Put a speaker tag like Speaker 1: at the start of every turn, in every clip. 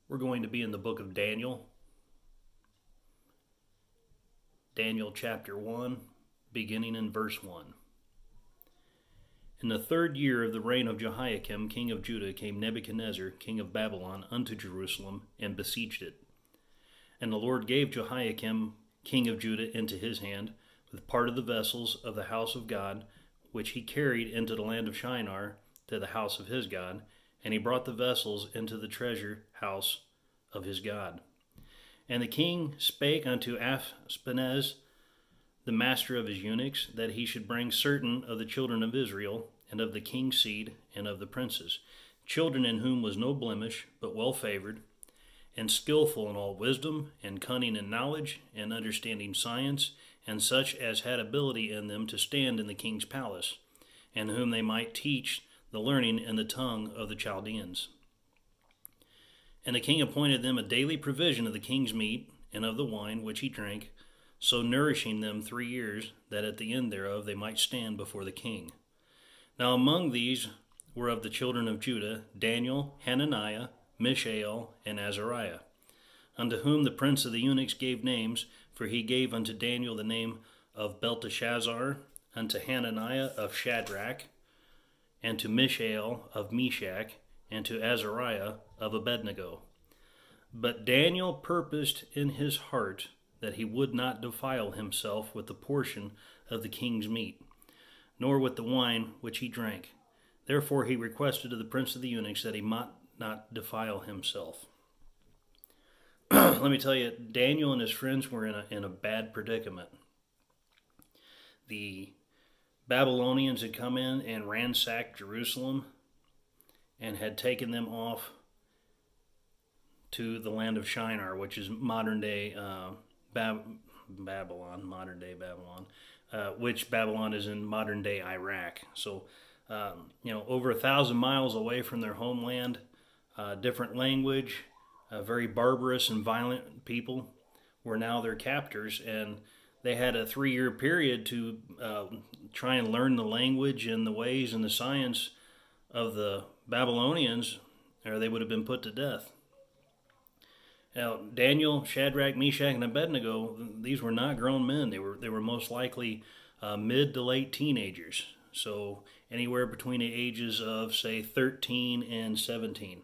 Speaker 1: We're going to be in the book of Daniel. Daniel chapter 1, beginning in verse 1. In the 3rd year of the reign of Jehoiakim, king of Judah, came Nebuchadnezzar, king of Babylon, unto Jerusalem, and besieged it. And the Lord gave Jehoiakim, king of Judah, into his hand, with part of the vessels of the house of God, which he carried into the land of Shinar, to the house of his God, and he brought the vessels into the treasure house of his God. And the king spake unto Ashpenaz, the master of his eunuchs, that he should bring certain of the children of Israel, and of the king's seed, and of the princes, children in whom was no blemish, but well favored, and skillful in all wisdom, and cunning in knowledge, and understanding science, and such as had ability in them to stand in the king's palace, and whom they might teach the learning and the tongue of the Chaldeans. And the king appointed them a daily provision of the king's meat, and of the wine which he drank, so nourishing them 3 years, that at the end thereof they might stand before the king. Now among these were of the children of Judah Daniel, Hananiah, Mishael, and Azariah, unto whom the prince of the eunuchs gave names, for he gave unto Daniel the name of Belteshazzar, unto Hananiah of Shadrach, and to Mishael of Meshach, and to Azariah of Abednego. But Daniel purposed in his heart that he would not defile himself with the portion of the king's meat, nor with the wine which he drank. Therefore he requested of the prince of the eunuchs that he might not defile himself. Let me tell you, Daniel and his friends were in a bad predicament. The Babylonians had come in and ransacked Jerusalem and had taken them off to the land of Shinar, which is modern-day Babylon, which Babylon is in modern-day Iraq. So, over 1,000 miles away from their homeland, different language, very barbarous and violent people were now their captors, and they had a 3-year period to try and learn the language and the ways and the science of the Babylonians, or they would have been put to death. Now, Daniel, Shadrach, Meshach, and Abednego, these were not grown men. They were most likely mid to late teenagers, so anywhere between the ages of, say, 13 and 17.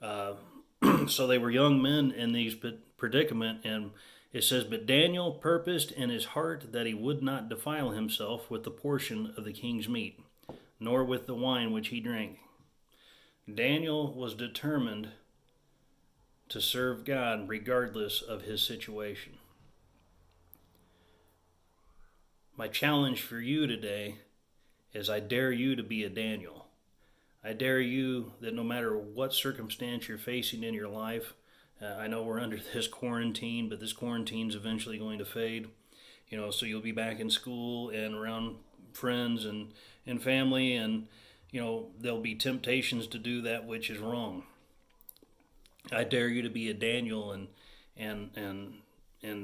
Speaker 1: So they were young men in these predicament, and it says, But Daniel purposed in his heart that he would not defile himself with the portion of the king's meat, nor with the wine which he drank. Daniel was determined to serve God regardless of his situation. My challenge for you today is I dare you to be a Daniel. I dare you that no matter what circumstance you're facing in your life, I know we're under this quarantine, but this quarantine's eventually going to fade. So you'll be back in school and around friends and family, and there'll be temptations to do that which is wrong. I dare you to be a Daniel and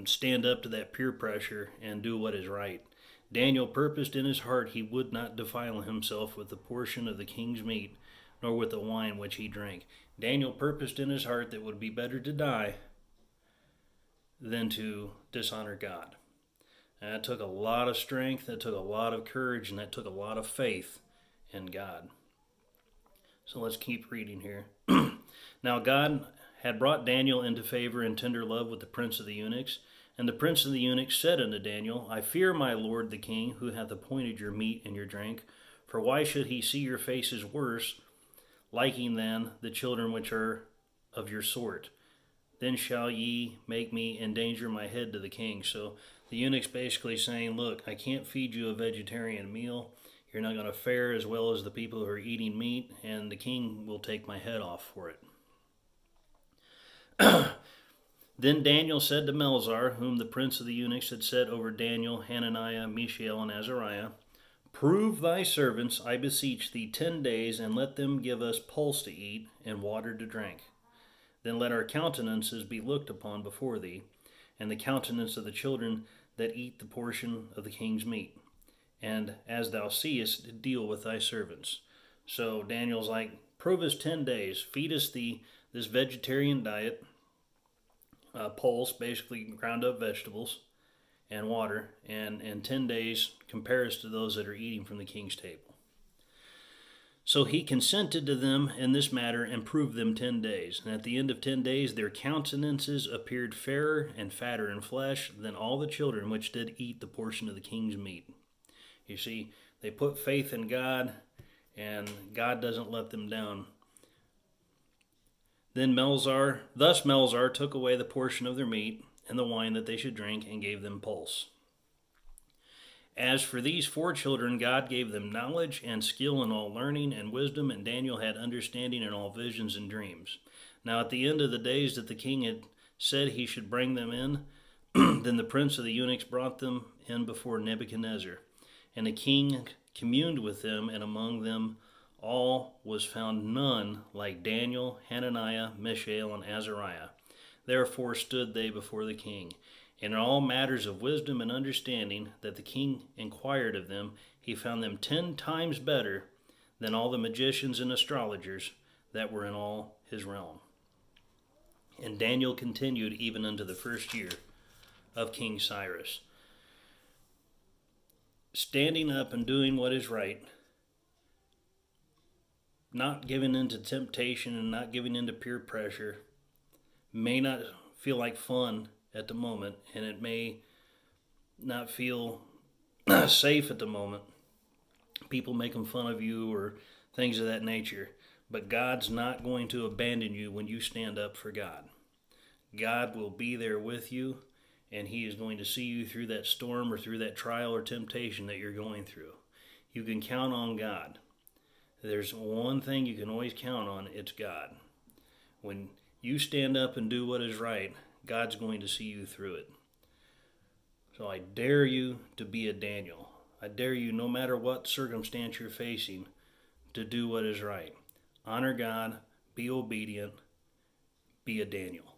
Speaker 1: stand up to that peer pressure and do what is right. Daniel purposed in his heart he would not defile himself with the portion of the king's meat, nor with the wine which he drank. Daniel purposed in his heart that it would be better to die than to dishonor God. And that took a lot of strength, that took a lot of courage, and that took a lot of faith in God. So let's keep reading here. Now God had brought Daniel into favor and tender love with the prince of the eunuchs. And the prince of the eunuchs said unto Daniel, I fear my lord the king, who hath appointed your meat and your drink. For why should he see your faces worse, liking than the children which are of your sort? Then shall ye make me endanger my head to the king. So the eunuch's basically saying, look, I can't feed you a vegetarian meal. You're not going to fare as well as the people who are eating meat, and the king will take my head off for it. Then Daniel said to Melzar, whom the prince of the eunuchs had set over Daniel, Hananiah, Mishael, and Azariah, Prove thy servants, I beseech thee, 10 days, and let them give us pulse to eat and water to drink. Then let our countenances be looked upon before thee, and the countenance of the children that eat the portion of the king's meat. And as thou seest, deal with thy servants. So Daniel's like, prove us 10 days. Feed us this vegetarian diet, pulse, basically ground up vegetables, and water, and 10 days compare us to those that are eating from the king's table. So he consented to them in this matter and proved them 10 days. And at the end of 10 days, their countenances appeared fairer and fatter in flesh than all the children which did eat the portion of the king's meat. You see, they put faith in God, and God doesn't let them down. Thus Melzar took away the portion of their meat and the wine that they should drink, and gave them pulse. As for these 4 children, God gave them knowledge and skill in all learning and wisdom, and Daniel had understanding in all visions and dreams. Now at the end of the days that the king had said he should bring them in, then the prince of the eunuchs brought them in before Nebuchadnezzar. And the king communed with them, and among them all was found none like Daniel, Hananiah, Mishael, and Azariah. Therefore stood they before the king. And in all matters of wisdom and understanding that the king inquired of them, he found them 10 times better than all the magicians and astrologers that were in all his realm. And Daniel continued even unto the 1st year of King Cyrus, standing up and doing what is right, not giving in to temptation and not giving in to peer pressure. May not feel like fun at the moment, and it may not feel safe at the moment. People making fun of you or things of that nature. But God's not going to abandon you when you stand up for God. God will be there with you, and He is going to see you through that storm or through that trial or temptation that you're going through. You can count on God. There's one thing you can always count on, it's God. When you stand up and do what is right, God's going to see you through it. So I dare you to be a Daniel. I dare you, no matter what circumstance you're facing, to do what is right. Honor God, be obedient, be a Daniel.